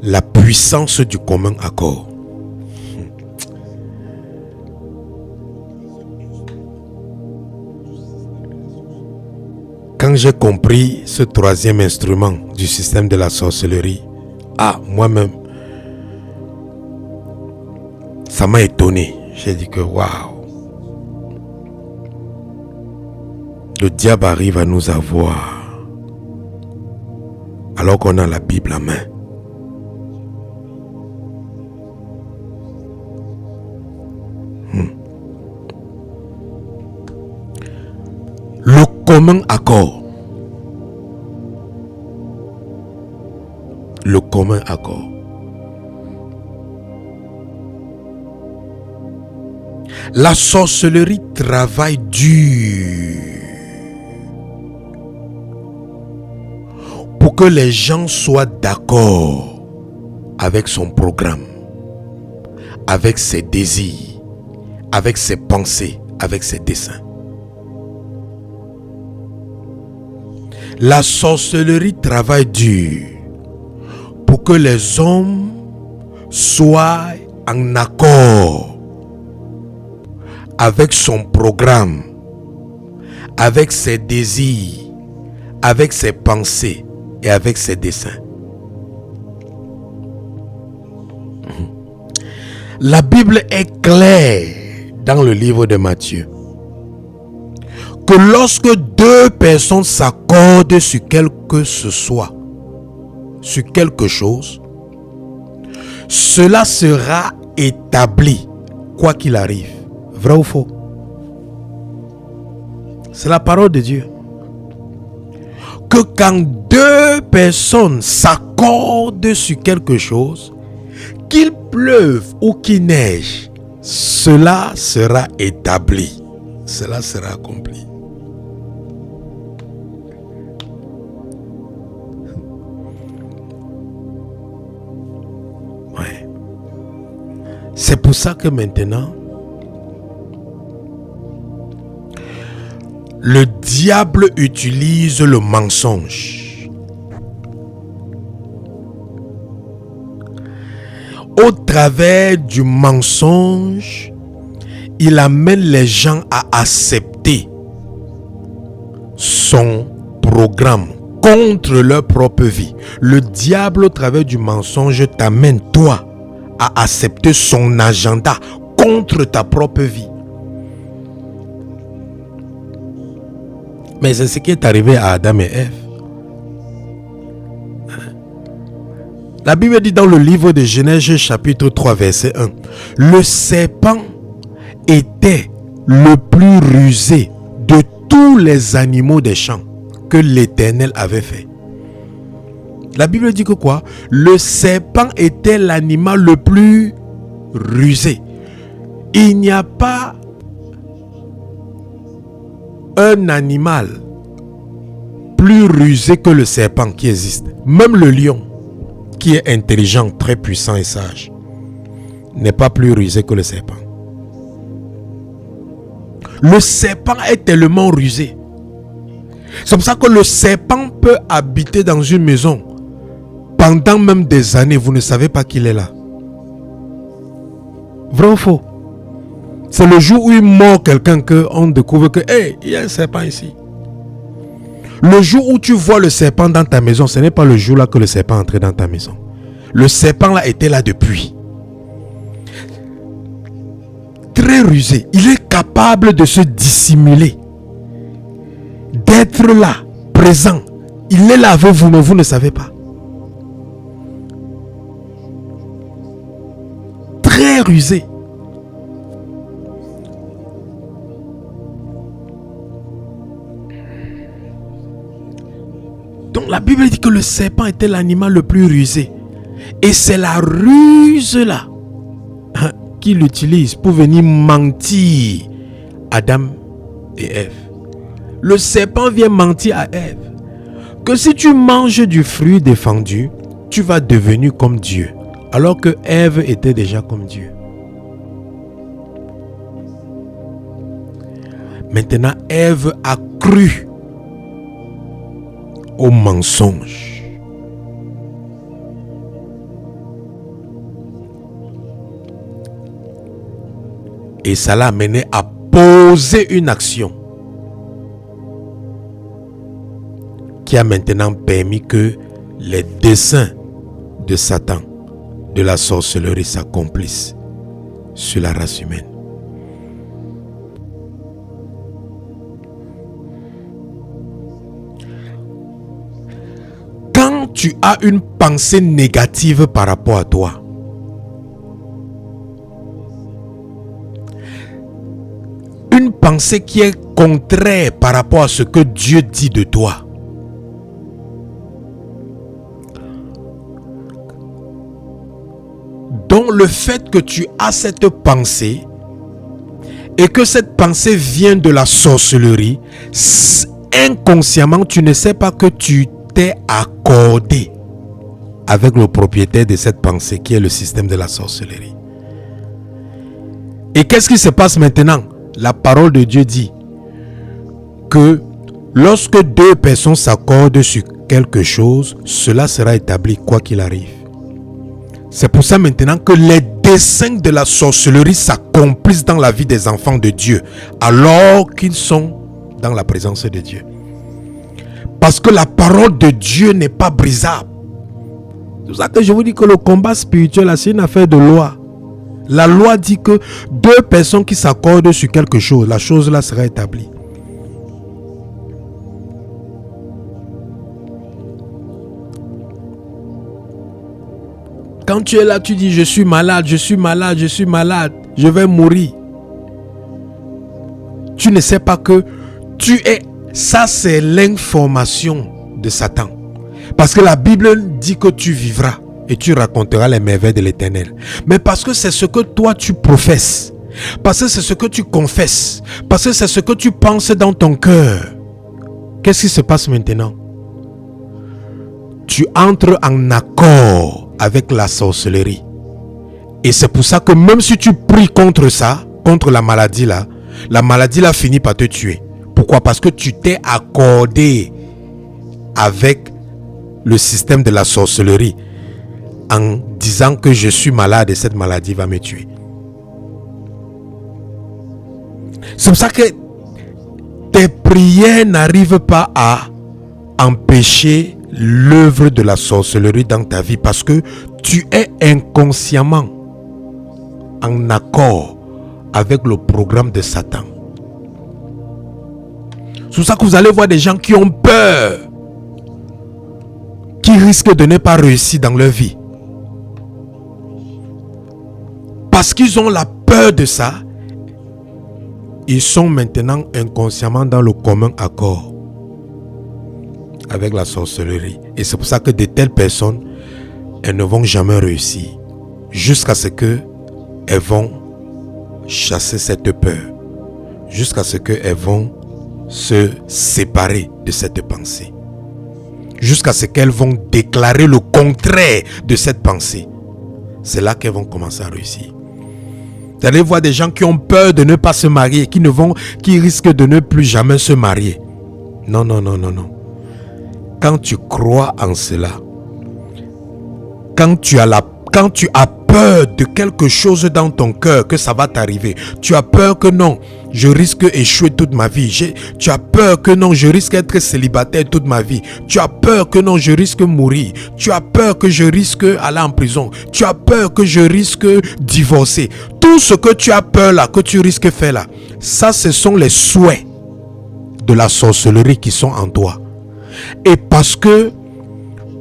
la puissance du commun accord. Quand j'ai compris ce troisième instrument du système de la sorcellerie, moi-même, ça m'a étonné. J'ai dit que waouh, le diable arrive à nous avoir alors qu'on a la Bible à main. Le commun accord. Le commun accord. La sorcellerie travaille dur pour que les gens soient d'accord avec son programme, avec ses désirs, avec ses pensées, avec ses desseins. La sorcellerie travaille dur pour que les hommes soient en accord avec son programme, avec ses désirs, avec ses pensées et avec ses desseins. La Bible est claire dans le livre de Matthieu que lorsque deux personnes s'accordent sur quelque chose, cela sera établi quoi qu'il arrive. Vrai ou faux? C'est la parole de Dieu. Que quand deux personnes s'accordent sur quelque chose, qu'il pleuve ou qu'il neige, cela sera établi. Cela sera accompli. Ouais. C'est pour ça que maintenant, le diable utilise le mensonge. Au travers du mensonge, il amène les gens à accepter son programme contre leur propre vie. Le diable, au travers du mensonge, t'amène toi à accepter son agenda contre ta propre vie. Mais c'est ce qui est arrivé à Adam et Ève. La Bible dit dans le livre de Genèse chapitre 3 verset 1, le serpent était le plus rusé de tous les animaux des champs que l'Éternel avait fait. La Bible dit que quoi? Le serpent était l'animal le plus rusé. Il n'y a pas un animal plus rusé que le serpent qui existe. Même le lion, qui est intelligent, très puissant et sage, n'est pas plus rusé que le serpent. Le serpent est tellement rusé. C'est pour ça que le serpent peut habiter dans une maison pendant même des années. Vous ne savez pas qu'il est là. Vrai ou faux? C'est le jour où il mord quelqu'un qu'on découvre que il y a un serpent ici. Le jour où tu vois le serpent dans ta maison, ce n'est pas le jour là que le serpent est entré dans ta maison. Le serpent là était là depuis. Très rusé. Il est capable de se dissimuler. D'être là, présent. Il est là avec vous, mais vous ne savez pas. Très rusé. Donc la Bible dit que le serpent était l'animal le plus rusé. Et c'est la ruse là qu'il utilise pour venir mentir à Adam et Ève. Le serpent vient mentir à Ève que si tu manges du fruit défendu, tu vas devenir comme Dieu. Alors que Ève était déjà comme Dieu. Maintenant, Ève a cru au mensonge. Et ça l'a amené à poser une action qui a maintenant permis que les desseins de Satan, de la sorcellerie s'accomplissent sur la race humaine. Quand tu as une pensée négative par rapport à toi, une pensée qui est contraire par rapport à ce que Dieu dit de toi, donc le fait que tu as cette pensée et que cette pensée vient de la sorcellerie, inconsciemment tu ne sais pas que tu t'es accordé avec le propriétaire de cette pensée qui est le système de la sorcellerie. Et qu'est-ce qui se passe maintenant? La parole de Dieu dit que lorsque deux personnes s'accordent sur quelque chose, cela sera établi quoi qu'il arrive. C'est pour ça maintenant que les desseins de la sorcellerie s'accomplissent dans la vie des enfants de Dieu alors qu'ils sont dans la présence de Dieu. Parce que la parole de Dieu n'est pas brisable. C'est pour ça que je vous dis que le combat spirituel, c'est une affaire de loi. La loi dit que deux personnes qui s'accordent sur quelque chose, la chose là sera établie. Quand tu es là, tu dis je suis malade, je suis malade, je suis malade, je vais mourir. Tu ne sais pas que tu es... Ça c'est l'information de Satan. Parce que la Bible dit que tu vivras et tu raconteras les merveilles de l'Éternel. Mais parce que c'est ce que toi tu professes, parce que c'est ce que tu confesses, parce que c'est ce que tu penses dans ton cœur. Qu'est-ce qui se passe maintenant? Tu entres en accord avec la sorcellerie. Et c'est pour ça que même si tu pries contre ça, contre la maladie là finit par te tuer. Pourquoi? Parce que tu t'es accordé avec le système de la sorcellerie en disant que je suis malade et cette maladie va me tuer. C'est pour ça que tes prières n'arrivent pas à empêcher l'œuvre de la sorcellerie dans ta vie parce que tu es inconsciemment en accord avec le programme de Satan. C'est pour ça que vous allez voir des gens qui ont peur, qui risquent de ne pas réussir dans leur vie. Parce qu'ils ont la peur de ça, ils sont maintenant inconsciemment dans le commun accord avec la sorcellerie. Et c'est pour ça que de telles personnes, elles ne vont jamais réussir jusqu'à ce qu'elles vont chasser cette peur, jusqu'à ce qu'elles vont se séparer de cette pensée, jusqu'à ce qu'elles vont déclarer le contraire de cette pensée. C'est là qu'elles vont commencer à réussir. Vous allez voir des gens qui ont peur de ne pas se marier, qui risquent de ne plus jamais se marier. Non. Quand tu crois en cela, quand tu as peur de quelque chose dans ton cœur, que ça va t'arriver, tu as peur que non, je risque d'échouer toute ma vie, tu as peur que non, je risque d'être célibataire toute ma vie, tu as peur que non, je risque de mourir, tu as peur que je risque d'aller en prison, tu as peur que je risque de divorcer. Tout ce que tu as peur là, que tu risques de faire là, ça ce sont les souhaits de la sorcellerie qui sont en toi. Et parce que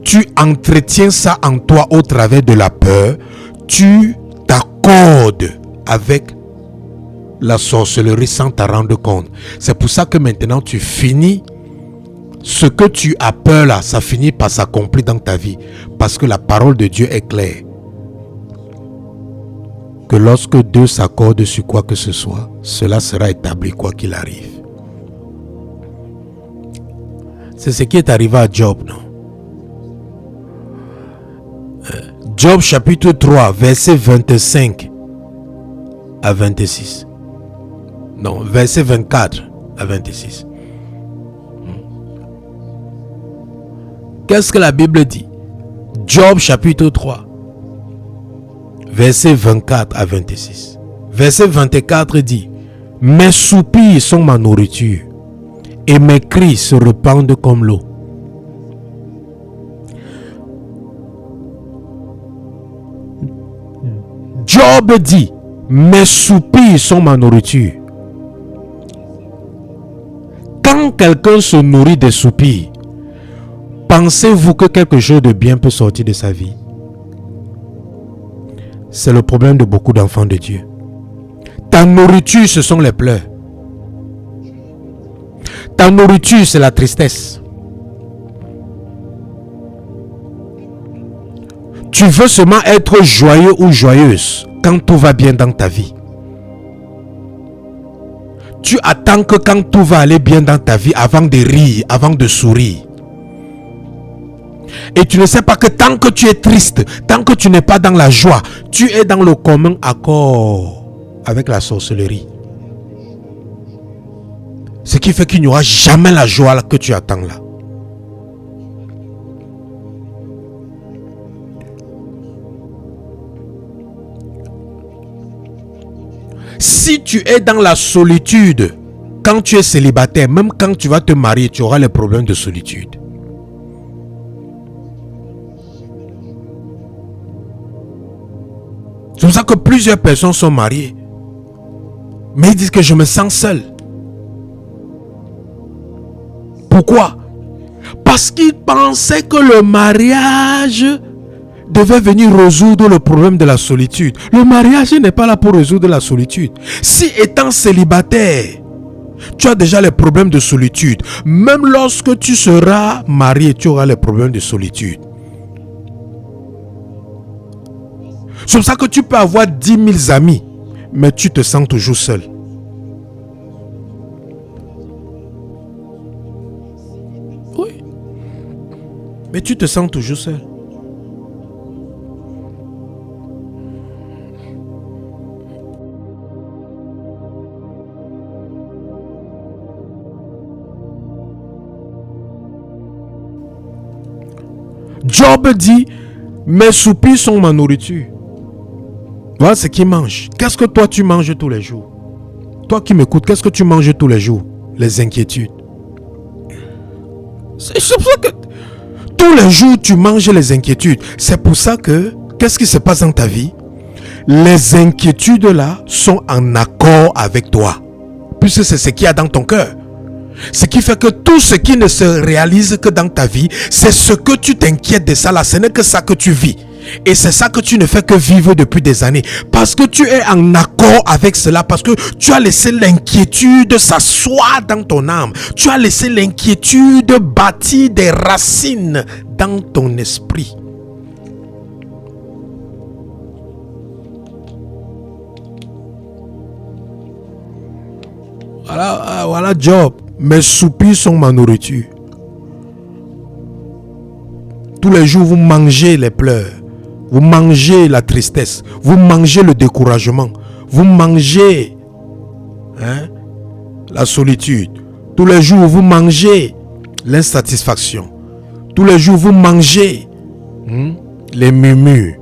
tu entretiens ça en toi au travers de la peur, tu t'accordes avec la sorcellerie sans t'en rendre compte. C'est pour ça que maintenant tu finis, ce que tu as peur là, ça finit par s'accomplir dans ta vie. Parce que la parole de Dieu est claire. Que lorsque deux s'accordent sur quoi que ce soit, cela sera établi quoi qu'il arrive. C'est ce qui est arrivé à Job, non? Job chapitre 3, verset 25 à 26. Non, verset 24 à 26. Qu'est-ce que la Bible dit? Job chapitre 3, verset 24 à 26. Verset 24 dit, mes soupirs sont ma nourriture et mes cris se répandent comme l'eau. Job dit, mes soupirs sont ma nourriture. Quand quelqu'un se nourrit des soupirs, pensez-vous que quelque chose de bien peut sortir de sa vie? C'est le problème de beaucoup d'enfants de Dieu. Ta nourriture, ce sont les pleurs. Ta nourriture, c'est la tristesse. Tu veux seulement être joyeux ou joyeuse quand tout va bien dans ta vie. Tu attends que quand tout va aller bien dans ta vie avant de rire, avant de sourire. Et tu ne sais pas que tant que tu es triste, tant que tu n'es pas dans la joie, tu es dans le commun accord avec la sorcellerie. Ce qui fait qu'il n'y aura jamais la joie que tu attends là. Si tu es dans la solitude, quand tu es célibataire, même quand tu vas te marier, tu auras les problèmes de solitude. C'est pour ça que plusieurs personnes sont mariées. Mais ils disent que je me sens seul. Pourquoi? Parce qu'ils pensaient que le mariage devait venir résoudre le problème de la solitude. Le mariage n'est pas là pour résoudre la solitude. Si étant célibataire, tu as déjà les problèmes de solitude, même lorsque tu seras marié, tu auras les problèmes de solitude. C'est pour ça que tu peux avoir 10 000 amis, mais tu te sens toujours seul. Oui. Mais tu te sens toujours seul. Job dit, mes soupirs sont ma nourriture. Voilà ce qu'il mange. Qu'est-ce que toi tu manges tous les jours? Toi qui m'écoutes, qu'est-ce que tu manges tous les jours? Les inquiétudes. C'est pour ça que tous les jours tu manges les inquiétudes. C'est pour ça que, qu'est-ce qui se passe dans ta vie? Les inquiétudes là sont en accord avec toi. Puisque c'est ce qu'il y a dans ton cœur. Ce qui fait que tout ce qui ne se réalise que dans ta vie, c'est ce que tu t'inquiètes de ça là. Ce n'est que ça que tu vis. Et c'est ça que tu ne fais que vivre depuis des années. Parce que tu es en accord avec cela. Parce que tu as laissé l'inquiétude s'asseoir dans ton âme. Tu as laissé l'inquiétude bâtir des racines dans ton esprit. Voilà Job. Mes soupirs sont ma nourriture. Tous les jours, vous mangez les pleurs. Vous mangez la tristesse. Vous mangez le découragement. Vous mangez la solitude. Tous les jours, vous mangez l'insatisfaction. Tous les jours, vous mangez les murmures,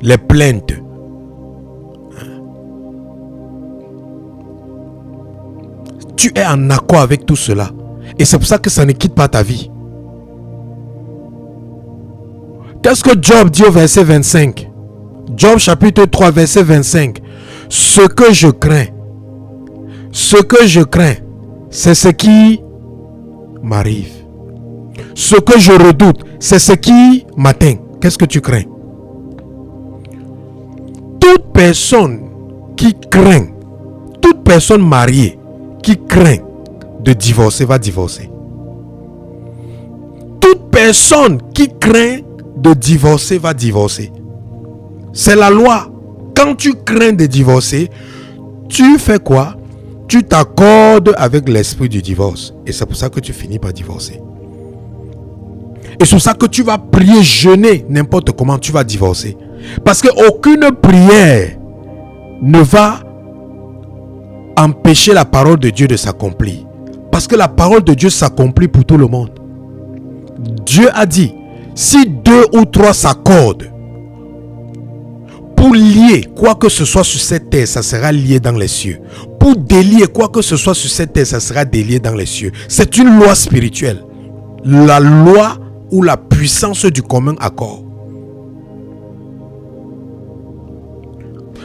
les plaintes. Tu es en accord avec tout cela. Et c'est pour ça que ça ne quitte pas ta vie. Qu'est-ce que Job dit au verset 25? Job chapitre 3 verset 25. Ce que je crains, c'est ce qui m'arrive. Ce que je redoute, c'est ce qui m'atteint. Qu'est-ce que tu crains? Toute personne qui craint, toute personne mariée qui craint de divorcer va divorcer. Toute personne qui craint de divorcer va divorcer. C'est la loi. Quand tu crains de divorcer, tu fais quoi? Tu t'accordes avec l'esprit du divorce. Et c'est pour ça que tu finis par divorcer. Et c'est pour ça que tu vas prier, jeûner, n'importe comment, tu vas divorcer. Parce qu'aucune prière ne va empêcher la parole de Dieu de s'accomplir. Parce que la parole de Dieu s'accomplit pour tout le monde. Dieu a dit, si 2 ou 3 s'accordent Pour lier quoi que ce soit sur cette terre, ça sera lié dans les cieux. Pour délier quoi que ce soit sur cette terre, ça sera délié dans les cieux. C'est une loi spirituelle. La loi ou la puissance du commun accord.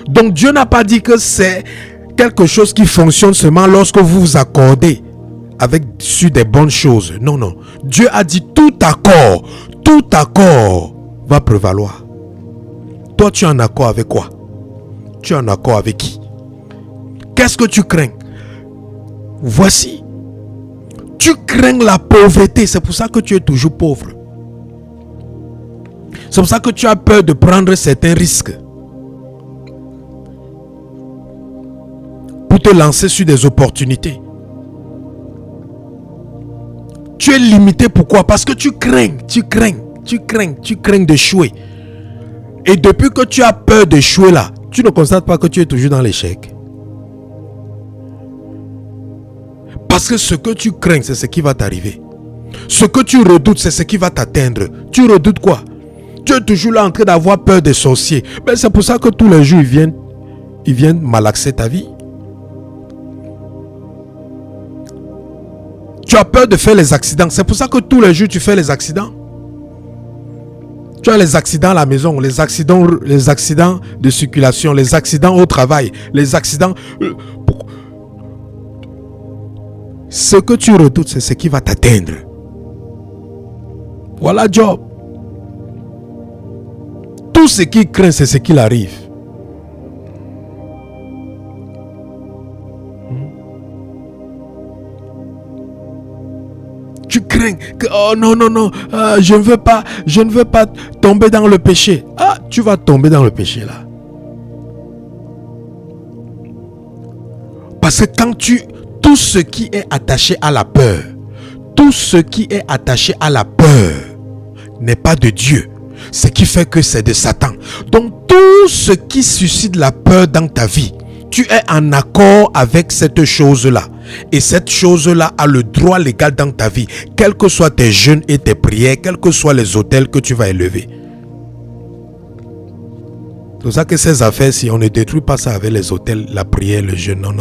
Donc Dieu n'a pas dit que c'est quelque chose qui fonctionne seulement lorsque vous vous accordez sur des bonnes choses. Non, non. Dieu a dit tout accord va prévaloir. Toi, tu es en accord avec quoi? Tu es en accord avec qui? Qu'est-ce que tu crains? Voici. Tu crains la pauvreté. C'est pour ça que tu es toujours pauvre. C'est pour ça que tu as peur de prendre certains risques. Pour te lancer sur des opportunités. Tu es limité, pourquoi? Parce que tu crains d'échouer. Et depuis que tu as peur d'échouer là, tu ne constates pas que tu es toujours dans l'échec. Parce que ce que tu crains, c'est ce qui va t'arriver. Ce que tu redoutes, c'est ce qui va t'atteindre. Tu redoutes quoi? Tu es toujours là en train d'avoir peur des sorciers. Mais c'est pour ça que tous les jours, ils viennent malaxer ta vie. Tu as peur de faire les accidents. C'est pour ça que tous les jours, tu fais les accidents. Tu as les accidents à la maison, les accidents de circulation, les accidents au travail, les accidents... Ce que tu redoutes, c'est ce qui va t'atteindre. Voilà Job. Tout ce qu'il craint, c'est ce qui arrive. Tu crains que oh non, je ne veux pas tomber dans le péché. Ah, tu vas tomber dans le péché là. Parce que tout ce qui est attaché à la peur, n'est pas de Dieu. Ce qui fait que c'est de Satan. Donc tout ce qui suscite la peur dans ta vie, tu es en accord avec cette chose-là. Et cette chose-là a le droit légal dans ta vie, quels que soient tes jeûnes et tes prières, quels que soient les autels que tu vas élever. C'est pour ça que ces affaires, si on ne détruit pas ça avec les autels, la prière, le jeûne, non.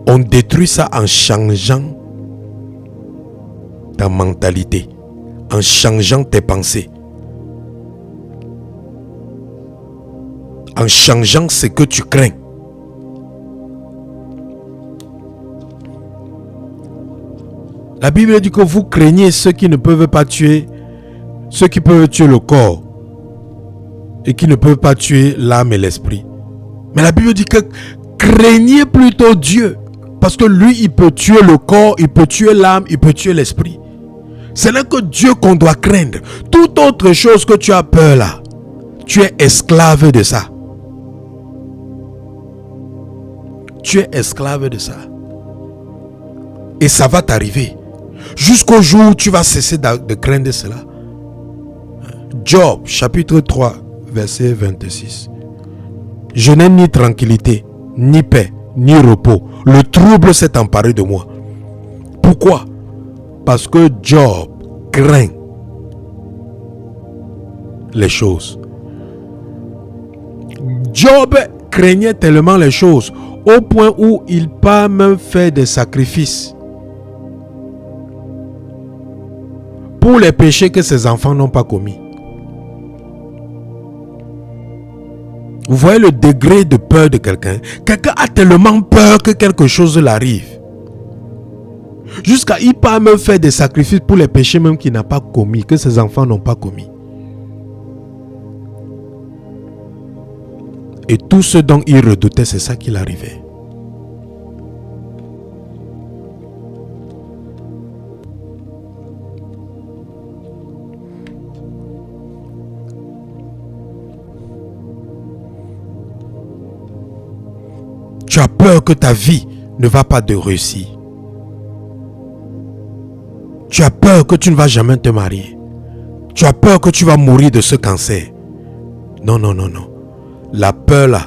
On détruit ça en changeant ta mentalité, en changeant tes pensées, en changeant ce que tu crains. La Bible dit que vous craignez ceux qui ne peuvent pas tuer, ceux qui peuvent tuer le corps et qui ne peuvent pas tuer l'âme et l'esprit. Mais la Bible dit que craignez plutôt Dieu, parce que lui, il peut tuer le corps, il peut tuer l'âme, il peut tuer l'esprit. Ce n'est que Dieu qu'on doit craindre. Toute autre chose que tu as peur là, tu es esclave de ça. Tu es esclave de ça. Et ça va t'arriver. Jusqu'au jour où tu vas cesser de craindre cela. Job, chapitre 3, verset 26. Je n'ai ni tranquillité, ni paix, ni repos. Le trouble s'est emparé de moi. Pourquoi? Parce que Job craint les choses. Job craignait tellement les choses au point où il part même faire des sacrifices pour les péchés que ses enfants n'ont pas commis. Vous voyez le degré de peur de quelqu'un. Quelqu'un a tellement peur que quelque chose l'arrive. Jusqu'à il part même faire des sacrifices pour les péchés même qu'il n'a pas commis, que ses enfants n'ont pas commis. Et tout ce dont il redoutait, c'est ça qui l'arrivait. Tu as peur que ta vie ne va pas de réussir. Tu as peur que tu ne vas jamais te marier. Tu as peur que tu vas mourir de ce cancer. Non. La peur là,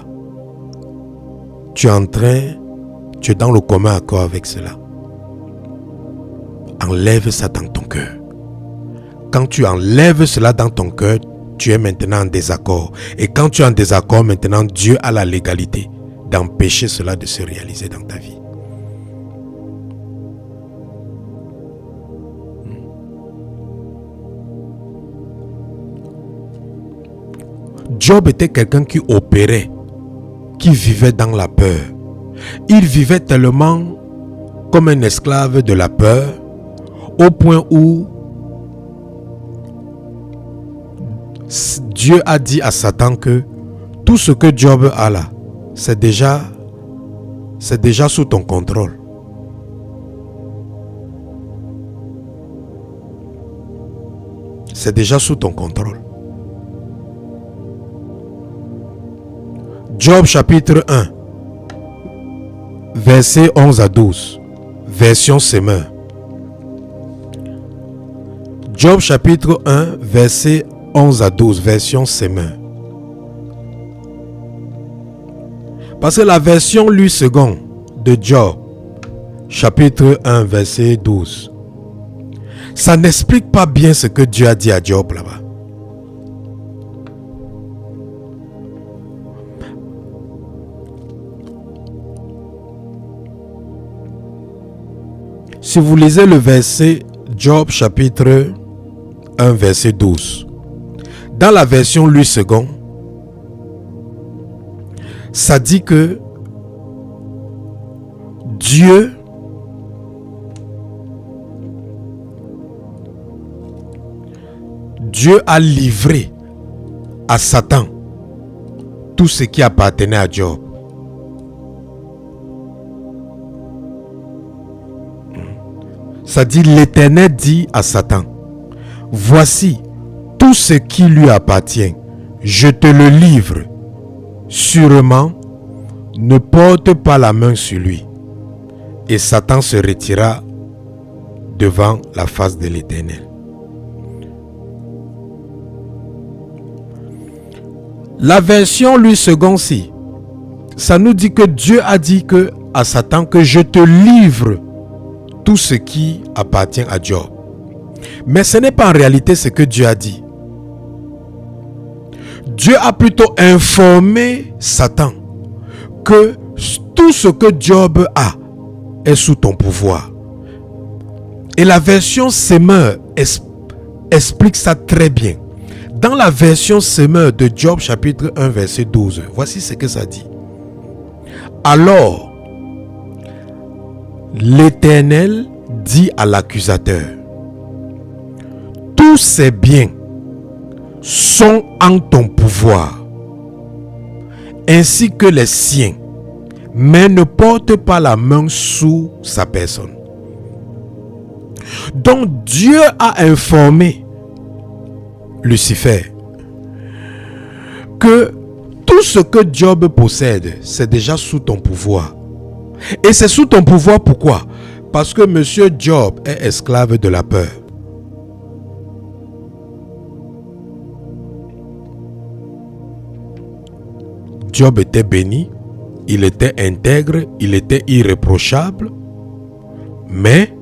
tu es dans le commun accord avec cela. Enlève ça dans ton cœur. Quand tu enlèves cela dans ton cœur, tu es maintenant en désaccord. Et quand tu es en désaccord, maintenant, Dieu a la légalité d'empêcher cela de se réaliser dans ta vie. Job était quelqu'un qui opérait, qui vivait dans la peur. Il vivait tellement comme un esclave de la peur, au point où Dieu a dit à Satan que tout ce que Job a là, c'est déjà sous ton contrôle. C'est déjà sous ton contrôle. Job chapitre 1, versets 11 à 12, version Semeur. Job chapitre 1, verset 11 à 12, version Semeur. Parce que la version lue seconde de Job, chapitre 1, verset 12, ça n'explique pas bien ce que Dieu a dit à Job là-bas. Si vous lisez le verset Job chapitre 1, verset 12, dans la version lue seconde, ça dit que Dieu a livré à Satan tout ce qui appartenait à Job. Ça dit, l'Éternel dit à Satan, voici tout ce qui lui appartient, je te le livre. Sûrement, ne porte pas la main sur lui. Et Satan se retira devant la face de l'Éternel. La version lui seconde-ci, ça nous dit que Dieu a dit à Satan que je te livre tout ce qui appartient à Job. Mais ce n'est pas en réalité ce que Dieu a dit. Dieu a plutôt informé Satan que tout ce que Job a est sous ton pouvoir. Et la version Semeur explique ça très bien. Dans la version Semeur de Job chapitre 1 verset 12, voici ce que ça dit. Alors, l'Éternel dit à l'accusateur, tous ces biens sont en ton pouvoir, ainsi que les siens, mais ne porte pas la main sous sa personne. Donc Dieu a informé Lucifer que tout ce que Job possède, c'est déjà sous ton pouvoir. Et c'est sous ton pouvoir, pourquoi? Parce que monsieur Job est esclave de la peur. Job était béni, il était intègre, il était irréprochable. Mais,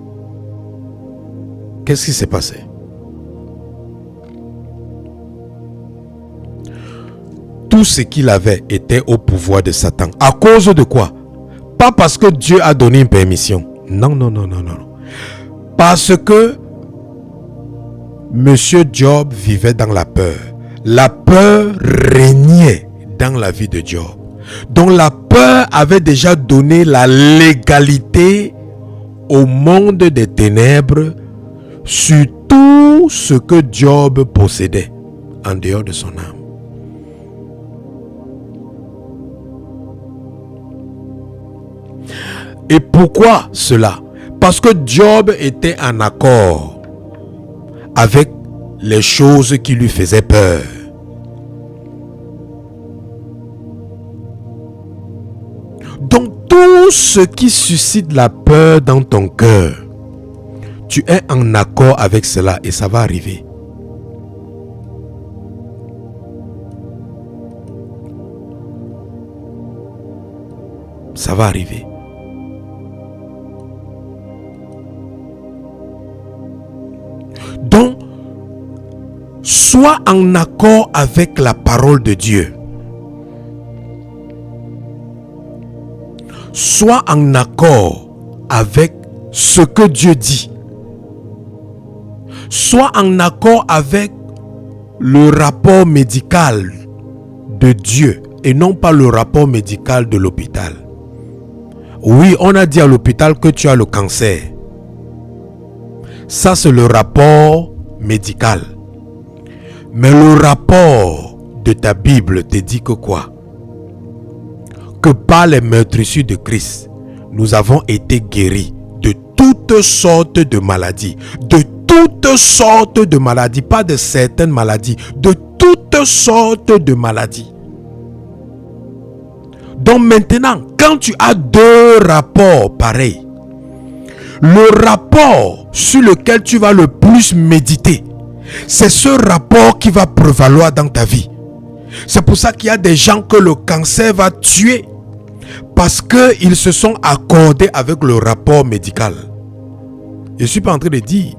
qu'est-ce qui s'est passé? Tout ce qu'il avait était au pouvoir de Satan. À cause de quoi? Pas parce que Dieu a donné une permission. Non. Parce que monsieur Job vivait dans la peur. La peur régnait dans la vie de Job. Donc la peur avait déjà donné la légalité au monde des ténèbres sur tout ce que Job possédait en dehors de son âme. Et pourquoi cela? Parce que Job était en accord avec les choses qui lui faisaient peur. Donc tout ce qui suscite la peur dans ton cœur, tu es en accord avec cela et ça va arriver. Ça va arriver. Donc, Sois en accord avec la parole de Dieu. Sois en accord avec ce que Dieu dit. Sois en accord avec le rapport médical de Dieu et non pas le rapport médical de l'hôpital. Oui, on a dit à l'hôpital que tu as le cancer. Ça, c'est le rapport médical. Mais le rapport de ta Bible te dit que quoi? Que par les meurtrissures de Christ, nous avons été guéris de toutes sortes de maladies. De toutes sortes de maladies, pas de certaines maladies, de toutes sortes de maladies. Donc maintenant, quand tu as deux rapports pareils, le rapport sur lequel tu vas le plus méditer, c'est ce rapport qui va prévaloir dans ta vie. C'est pour ça qu'il y a des gens que le cancer va tuer parce qu'ils se sont accordés avec le rapport médical. Je ne suis pas en train de dire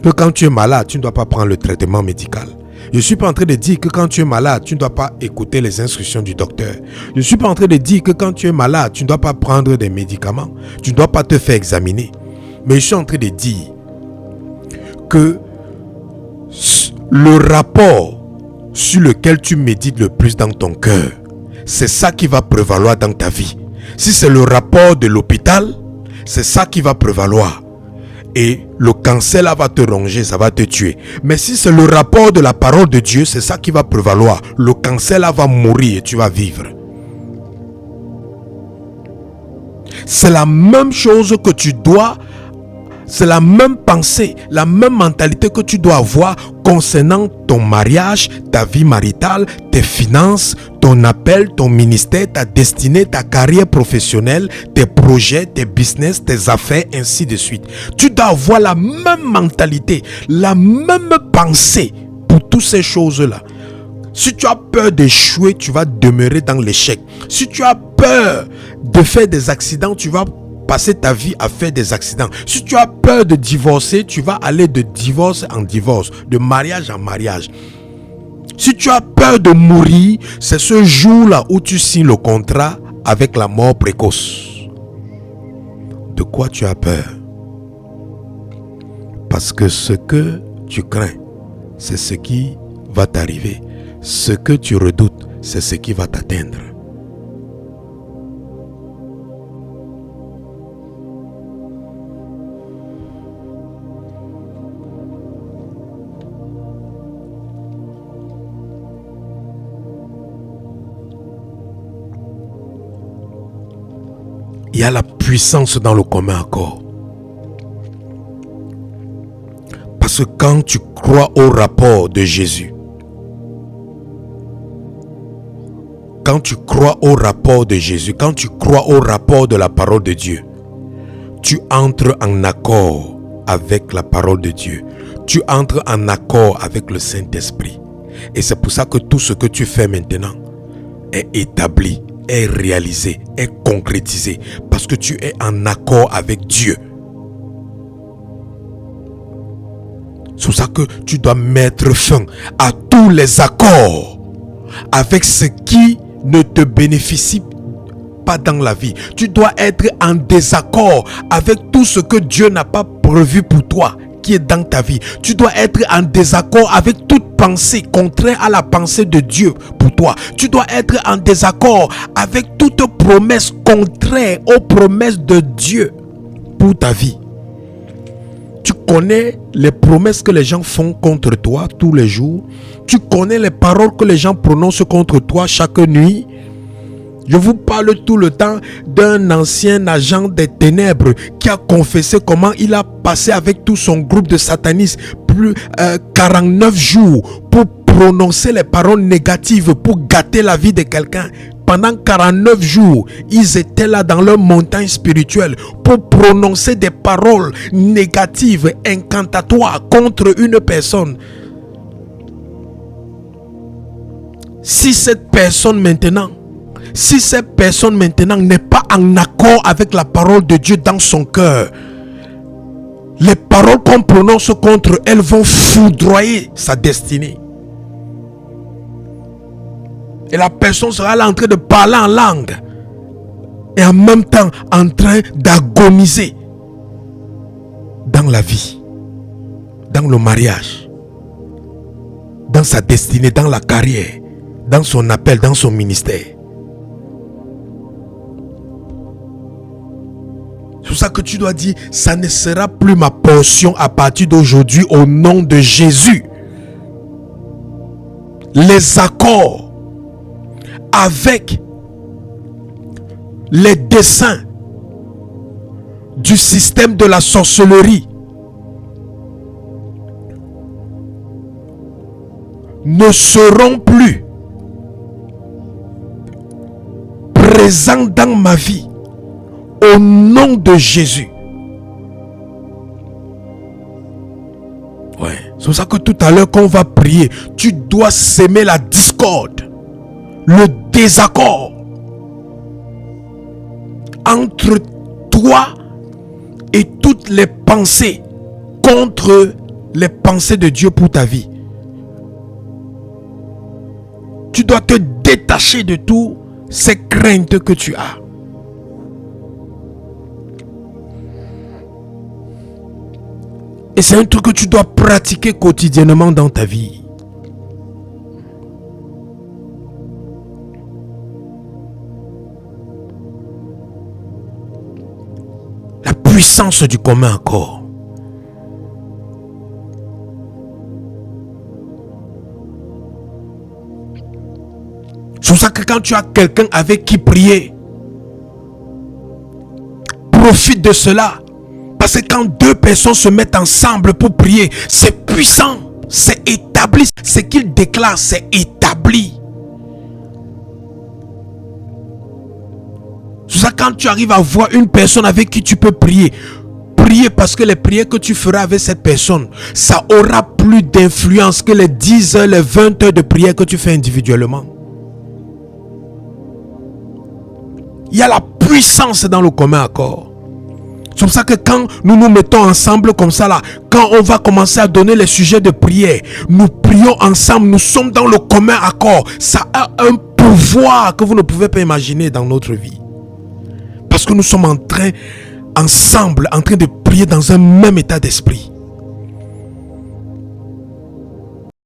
que quand tu es malade, tu ne dois pas prendre le traitement médical. Je ne suis pas en train de dire que quand tu es malade, tu ne dois pas écouter les instructions du docteur. Je ne suis pas en train de dire que quand tu es malade, tu ne dois pas prendre des médicaments. Tu ne dois pas te faire examiner. Mais je suis en train de dire que le rapport sur lequel tu médites le plus dans ton cœur, c'est ça qui va prévaloir dans ta vie. Si c'est le rapport de l'hôpital, c'est ça qui va prévaloir. Et le cancer là va te ronger, ça va te tuer. Mais si c'est le rapport de la parole de Dieu, c'est ça qui va prévaloir. Le cancer là va mourir et tu vas vivre. C'est la même chose que tu dois, c'est la même pensée, la même mentalité que tu dois avoir concernant ton mariage, ta vie maritale, tes finances, ton appel, ton ministère, ta destinée, ta carrière professionnelle, tes projets, tes business, tes affaires, ainsi de suite. Tu dois avoir la même mentalité, la même pensée pour toutes ces choses-là. Si tu as peur d'échouer, tu vas demeurer dans l'échec. Si tu as peur de faire des accidents, tu vas passer ta vie à faire des accidents. Si tu as peur de divorcer, tu vas aller de divorce en divorce, de mariage en mariage. Si tu as peur de mourir, c'est ce jour-là où tu signes le contrat avec la mort précoce. De quoi tu as peur? Parce que ce que tu crains, c'est ce qui va t'arriver. Ce que tu redoutes, c'est ce qui va t'atteindre. Il y a la puissance dans le commun accord. Parce que quand tu crois au rapport de Jésus, quand tu crois au rapport de Jésus, quand tu crois au rapport de la parole de Dieu, tu entres en accord avec la parole de Dieu. Tu entres en accord avec le Saint-Esprit. Et c'est pour ça que tout ce que tu fais maintenant est établi, est réalisé, est concrétisé, parce que tu es en accord avec Dieu. C'est pour ça que tu dois mettre fin à tous les accords avec ce qui ne te bénéficie pas dans la vie. Tu dois être en désaccord avec tout ce que Dieu n'a pas prévu pour toi qui est dans ta vie. Tu dois être en désaccord avec toute pensée contraire à la pensée de Dieu pour toi. Tu dois être en désaccord avec toute promesse contraire aux promesses de Dieu pour ta vie. Tu connais les promesses que les gens font contre toi tous les jours. Tu connais les paroles que les gens prononcent contre toi chaque nuit. Je vous parle tout le temps d'un ancien agent des ténèbres qui a confessé comment il a passé avec tout son groupe de satanistes 49 jours pour prononcer les paroles négatives, pour gâter la vie de quelqu'un. Pendant 49 jours, ils étaient là dans leur montagne spirituelle pour prononcer des paroles négatives, incantatoires contre une personne. Si cette personne maintenant n'est pas en accord avec la parole de Dieu dans son cœur, les paroles qu'on prononce contre elle vont foudroyer sa destinée. Et la personne sera là en train de parler en langue. Et en même temps en train d'agoniser dans la vie, dans le mariage, dans sa destinée, dans la carrière, dans son appel, dans son ministère. C'est pour ça que tu dois dire, ça ne sera plus ma portion à partir d'aujourd'hui au nom de Jésus. Les accords avec les desseins du système de la sorcellerie ne seront plus présents dans ma vie au nom de Jésus. Ouais, c'est pour ça que tout à l'heure quand on va prier, tu dois s'aimer la discorde, le désaccord entre toi et toutes les pensées contre les pensées de Dieu pour ta vie. Tu dois te détacher de toutes ces craintes que tu as. Et c'est un truc que tu dois pratiquer quotidiennement dans ta vie. La puissance du commun accord. C'est pour ça que quand tu as quelqu'un avec qui prier, profite de cela. Parce que quand deux personnes se mettent ensemble pour prier, c'est puissant, c'est établi. Ce qu'ils déclarent, c'est établi. C'est ça, quand tu arrives à voir une personne avec qui tu peux prier, prier parce que les prières que tu feras avec cette personne, ça aura plus d'influence que les 10 heures, les 20 heures de prière que tu fais individuellement. Il y a la puissance dans le commun accord. C'est pour ça que quand nous nous mettons ensemble comme ça là, quand on va commencer à donner les sujets de prière, nous prions ensemble, nous sommes dans le commun accord. Ça a un pouvoir que vous ne pouvez pas imaginer dans notre vie. Parce que nous sommes ensemble, en train de prier dans un même état d'esprit.